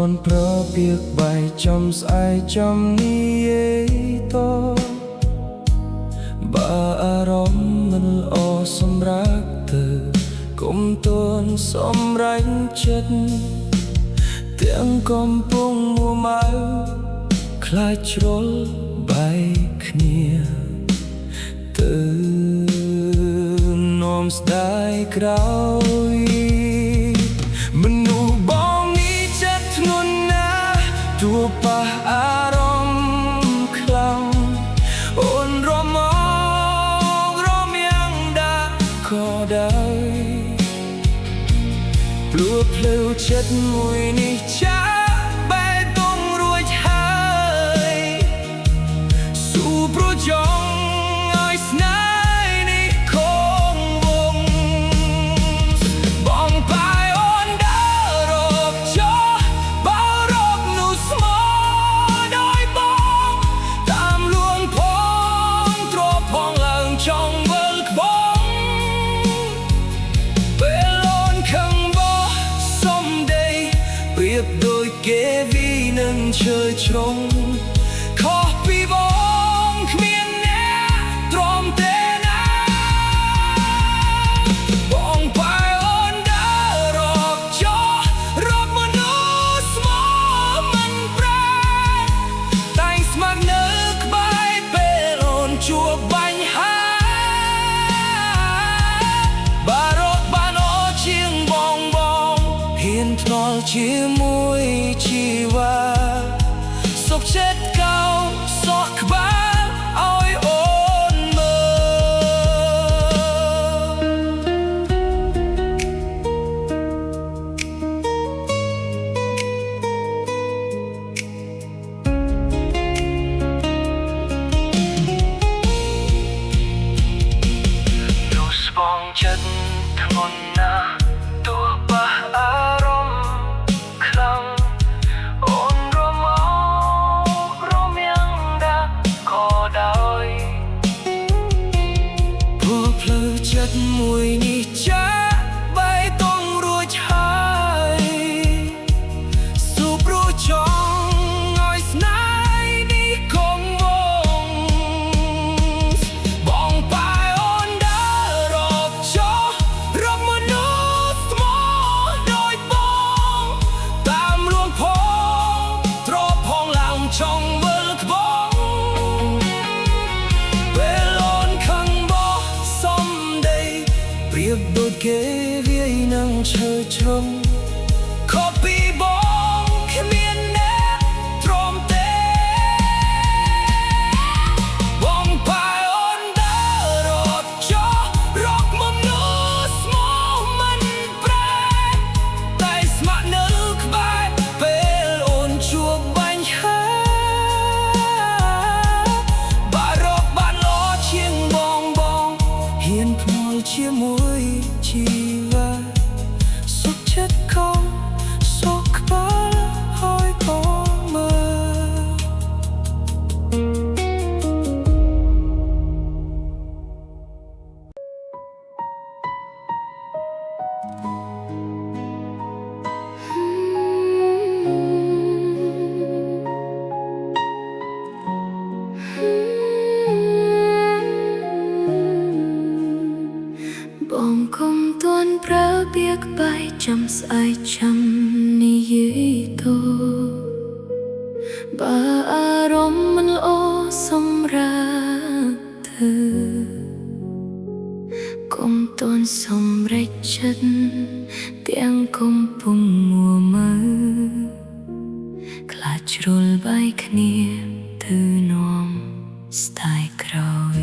នប្រើពាក្យបែកចំស្អែកចំនិយាយតបើអារម្មណ៍មិនល្អសម្រាប់ទៅកុំទន់សម្រេចចិត្តទាំងកំពុងមួម៉ៅខ្លាចជ្រុលបែកគ្នាទៅនាំស្ដាយក្រោយមនុស្សបងនេះចិត្តធ្ងន់ណាស់ទោះប៉ះអារម្មណ៍ខ្លាំងអូនរមករមយ៉ាងដាក៏ដោយព្រោះភ្លឺចិត្តមួយនេះចាបែកតងរួចហើយស៊ូប្រចង់ឲ្យស្នេហ៍នេះគង់វង្សបងបាយអូនដើររកចោះបើរកនោះស្មោដោយបងតាមលួងផងទ្រផងឡើងចង់វិលក្បងពេលអូនខឹងសំដីប្រៀបដូចគេវីនឹងឈើជ្រុងខុសពីបងគ្មានអ្នកទ្រាំទេណាបងបាយអូនដើររកចោះរកមនុស្សស្មោមិនប្រែតែងស្មាត់នៅក្បែរពេលអូនជួបបញ្ហាបារកបានអូជាងបងហ៊ានថ្នល់ជាមួយជីវ៉ាសុខចិត្តកោសក់ក្បាលឲ្យអូនមើលទូស្បងចិត្តធ្ងន់ណាស់ទោះប៉ះអារម្មណ៍ខ្លាំងអូនរមករមយ៉ាងដាក៏ដោយព្រោះភ្លឺចិត្តមួយនេះចាបែកតងរួចហើយស៊ូព្រោះចង់ឲ្យស្នេហ៍នេះគង់វង្សបងបាយអូនដើររកចោះរកមនុស្សស្មោដោយបងតាមលួងផងទ្រផងឡើងចង់វិលក្បងពេលអូនខឹងបោះសំដីប្រៀបដូចគេវាយនឹងឈើជ្រុងខុសពីបងគ្មានអ្នកទ្រាំទេបងបាយអូនដើររកចោះរកមនុស្សស្មោមិនប្រែតែស្ម័គ្រនៅក្បែរពេលអូនជួបបញ្ហាបារកបានល្អជាងបងហ៊ានភ្នាល់ជាមួយជីវ៉ាសុខចិត្តកោសក់ក្បាលឲ្យបងមើបងកុំទន់ប្រើពាក្យបែកចំស្អែកចំនិយាយតបើអារម្មណ៍មិនល្អសម្រាប់เธอកុំទន់សម្រេចចិត្តទាំងកំពុងមួម៉ៅខ្លាចជ្រុលបែកគ្នាទៅនាំស្ដាយក្រោយ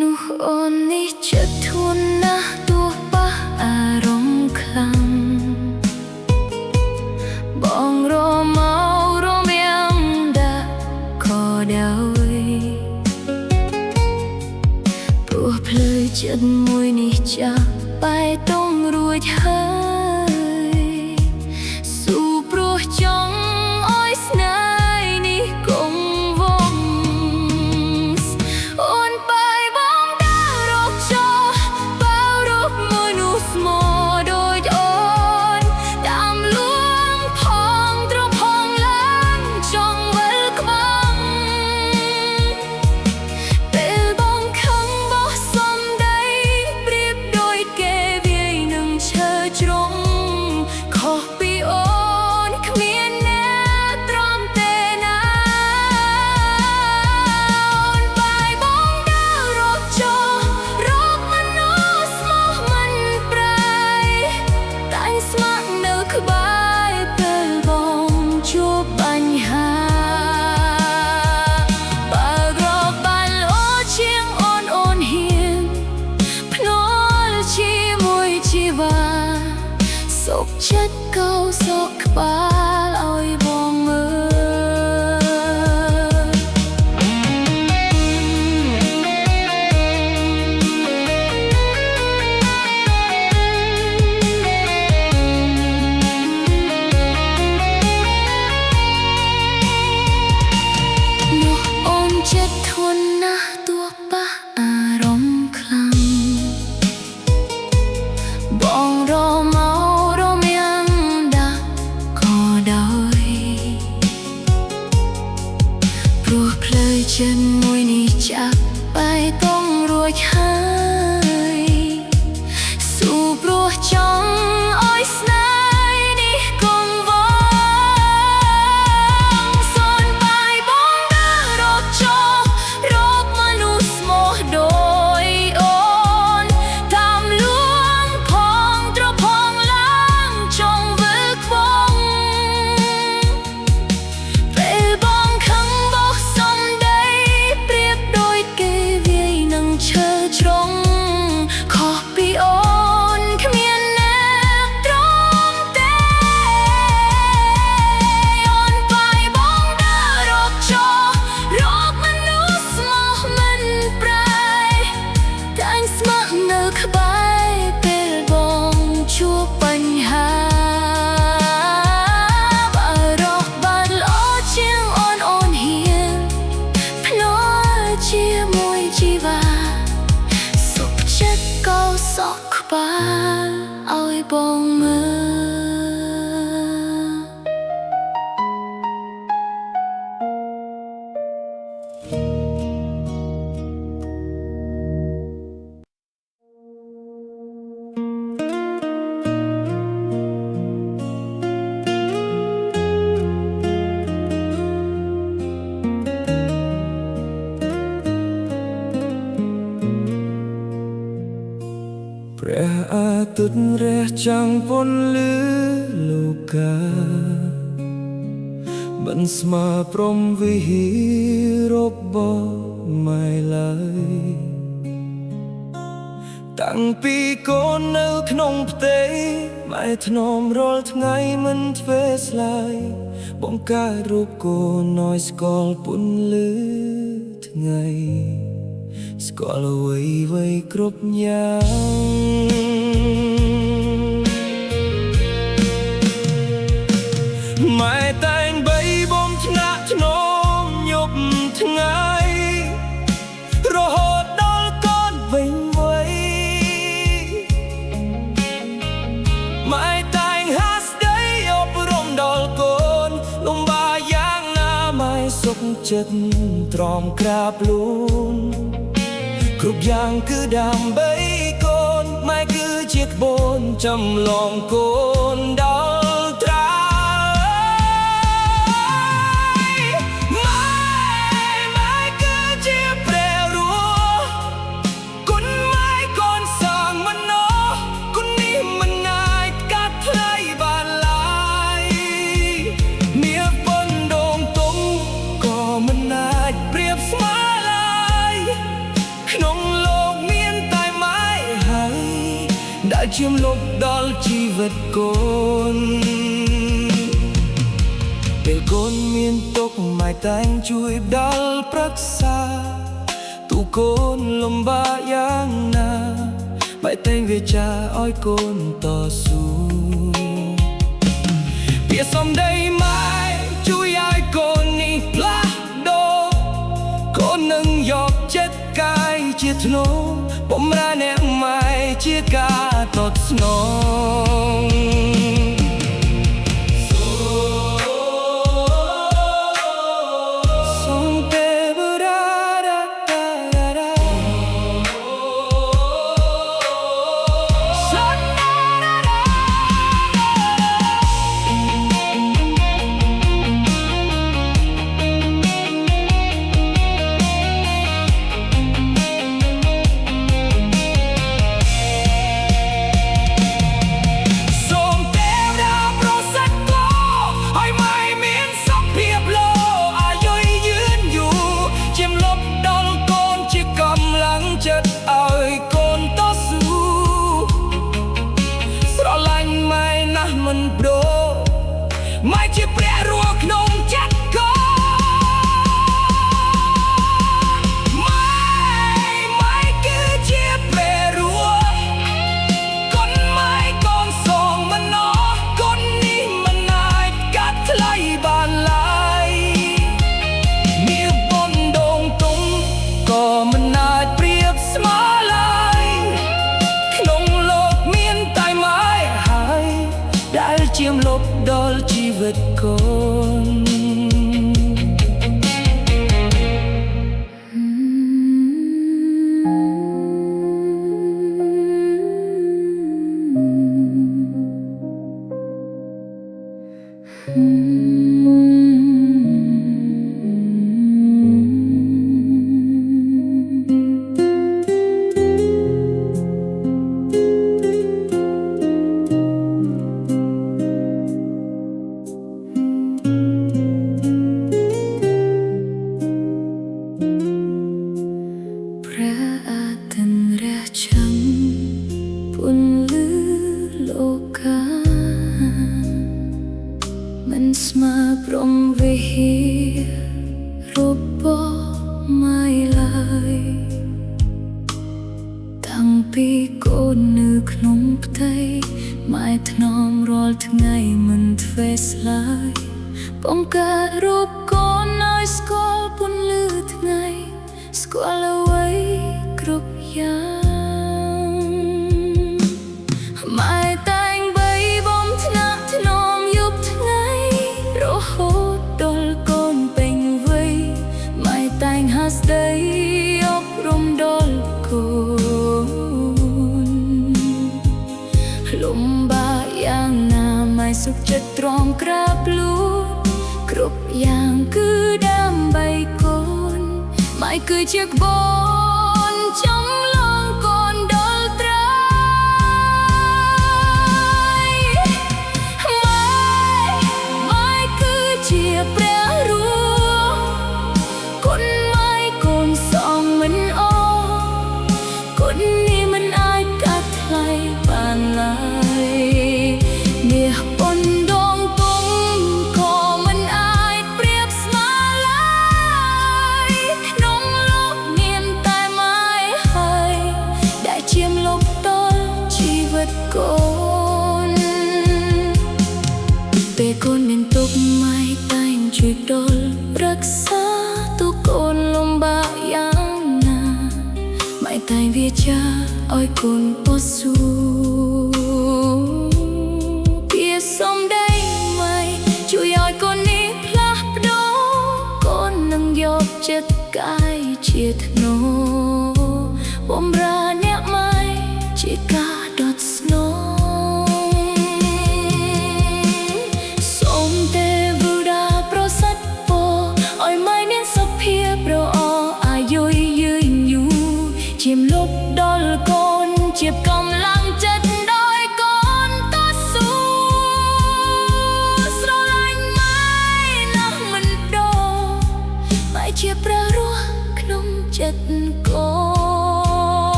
នោះអូននេះចិត្តធន់ណាស់ទោះប៉ះអារម្មណ៍ខ្លាំងបងរមករមយ៉ាងដាក៏ដោយព្រោះភ្លឺចិត្តមួយនេះចាស់បែកតងរួចហើយស៊ូព្រោះចង់ឲ្យស្នេហ៍នេះគង់វង្សអូនបាយបងដើររកចោះបើរកមនុស្សស្មោដូចអូនតាមលួ សុខចិត្តកោសុខក្បាលឲ្យបងមើលនោះអូនចិត្តធន់ណាស់ទោះប៉ះអារម្មណ៍ខ្លាំងបងរមករមាំងដាស់ក៏ដោយព្រោះផ្លូវចិត្តមួយនេះចាក់បែកต้องរួចហើយស៊ូព្រោះចង់ឲ្យស្នេហ៍នេះគង់វង្សសូនបាយបងដើររកចូលរកមនុស្សស្មោះដូចអូនតាមលួងផងត្រផងឡើងចង់វិលខ្វងពេលបងខឹងបោះសំដីប្រៀបដូចគេវាយនឹងឈើជ្រុងខុសពីអូនគ្មានអ្នកត្រង់ទេអូនបាយបងដើររកចូលរកមនុស្សស្មោះមិនប្រែតែងស្ម័គ្រនៅក្បែរពេលបងជួបបញ្ហាបើរកបានល្អជាងអូនហ៊ានភ្នាល់ជាមួយជីវ៉ាសុខចិត្តកោសុខក្បាលឲ្យបងមើល ព្រះអាទិត្យរះចាំងពន្លឺលោកាមិនស្មើព្រំវិហាររបស់ម៉ែឡើយតាំងពីកូននៅក្នុងផ្ទៃម៉ែធ្នមរាល់ថ្ងៃមិនធ្វើស្លាយបងកើតរូបកូនឲ្យស្គាល់ពន្លឺថ្ងៃស្គាល់អ្វីគ្រប់យ៉ាងម៉ែតែងបីបំថ្នាក់ធ្នមយប់ថ្ងៃរហូតដល់កូនវិញវ័យម៉ែតែងហាស្ដីអប់រំដល់កូនលំបាកយ៉ាងណាម៉ែសុខចិត្តទ្រាំក្រាបលូនគ្រប់យ៉ាងគឺដើម្បីកូនម៉ែគឺជាក្បូនចំលងកូនដល់ត្រាម៉ែគឺជាព្រះរស់គុណម៉ែកូនសាងមនោគុណនេះមិនអាចកាត់ថ្លៃបានឡើយមាសប៉ុនដងទុំក៏មិនអាចប្រៀបស្មើក្នុងលោកមានតែម៉ែហើយដែលឈាមលុបដល់ជីវិតកូនពេលកូនមានទុក្ខម៉ែតែងជួយដល់ប្រឹក្សាទូកូនលំបាកយ៉ាងណាម៉ែតែងវាចាឲ្យកូនតស៊ូពាក្យសម្ដីម៉ែជួយឲ្យកូននេះផ្លាស់ដូរកូននឹងយកចិត្តកាយជាធ្នូបំរើអ្នកម៉ែជាការតបស្នង ក្នុងផ្ទៃម៉ែថ្នមរាល់ថ្ងៃមិនធ្វេសឡើយបងកើតរូបកូនឲ្យស្គាល់ពន្លឺថ្ងៃស្គាល់អ្វីគ្រប់យ៉ាងម៉ែតែងបីបំថ្នាក់ថ្នមយប់ថ្ងៃរហូតដល់កូនពេញវ័យម៉ែតែងហាស្ដីអប់រំដល់កូនលំបាកយ៉ាងណាម៉ែសុខចិត្តទ្រាំក្រាបលូតគ្រប់យ៉ាងគឺដើម្បីកូនម៉ែគឺជាក្បូនចំឡងកូនដល់ត្រើយម៉ែគឺជាព្រះរួគុណម៉ែកូនសងមិនអស់គុណនេះមិនអាចកាត់ថ្លៃបានឡើយមាសប៉ុនដងទុំក៏មិនអាចប្រៀបស្មើឡើយក្នុងលោកមានតែម៉ែហើយដែលជាមលុបតល់ជីវិតកូនពេលកូនមានទុក្ខម៉ែតែងជួយដល់រក្សាទុកកូនលំបាកយ៉ាងណាម៉ែតែងវាចាឲ្យកូនពោះស៊ូពាក្យសំដីម៉ែជួយឲ្យកូននេះផ្លាស់ប្ដូរកូននឹងយកចិត្តកាយជាធ្នូបម្រើអ្នកម៉ែជាការដុតស្នងសូមទេវតាប្រសិទ្ធពរឲ្យម៉ែមានសុខភាពល្អអាយុយឺនយូរជាមលុបដល់កូនជាកម្លាំង